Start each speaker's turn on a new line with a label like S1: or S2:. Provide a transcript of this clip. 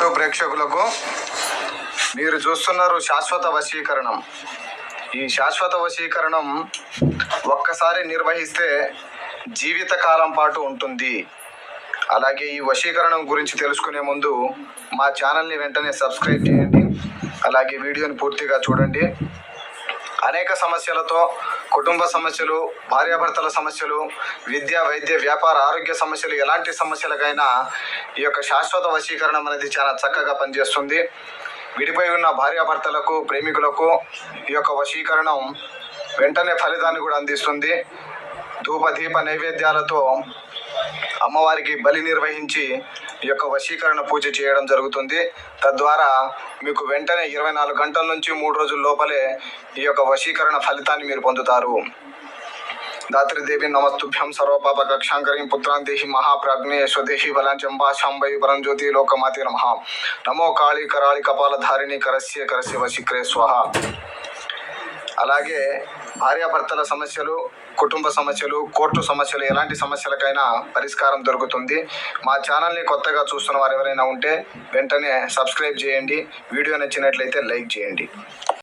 S1: YouTube ప్రేక్షకులకు మీరు చూస్తున్నారు శాశ్వత వశీకరణం. ఈ శాశ్వత వశీకరణం ఒక్కసారి నిర్వహిస్తే జీవితకాలం పాటు ఉంటుంది. అలాగే ఈ వశీకరణం గురించి తెలుసుకునే ముందు మా ఛానల్ని వెంటనే సబ్స్క్రైబ్ చేయండి. అలాగే వీడియోని పూర్తిగా చూడండి. అనేక సమస్యలతో, కుటుంబ సమస్యలు, భార్యాభర్తల సమస్యలు, విద్య, వైద్య, వ్యాపార, ఆరోగ్య సమస్యలు, ఎలాంటి సమస్యలకైనా ఈ యొక్క శాశ్వత వశీకరణం అనేది చాలా చక్కగా పనిచేస్తుంది. విడిపోయి ఉన్న భార్యాభర్తలకు, ప్రేమికులకు ఈ యొక్క వశీకరణం వెంటనే ఫలితాన్ని కూడా అందిస్తుంది. ధూప దీప నైవేద్యాలతో అమ్మవారికి బలి నిర్వహించి ఈ యొక్క వశీకరణ పూజ చేయడం జరుగుతుంది. తద్వారా మీకు వెంటనే 24 గంటల నుంచి 3 రోజుల లోపలే ఈ యొక్క వశీకరణ ఫలితాన్ని మీరు పొందుతారు. దాత్రిదేవి నమస్తుభ్యం సర్వపాపకక్షాంకరీం పుత్రాందేహి మహాప్రాజ్ఞే స్వదేహి బలాంచంబా శాంబై పరంజ్యోతి లోకమాతి నమః. నమో కాళీ కరాళి కపాలధారిణి కరస్య కరస్య వశీకరే స్వహ. అలాగే భార్యాభర్తల సమస్యలు, కుటుంబ సమస్యలు, కోర్టు సమస్యలు, ఎలాంటి సమస్యలకైనా పరిష్కారం దొరుకుతుంది. మా ఛానల్ని కొత్తగా చూస్తున్న వారు ఎవరైనా ఉంటే వెంటనే సబ్స్క్రైబ్ చేయండి. వీడియో నచ్చినట్లయితే లైక్ చేయండి.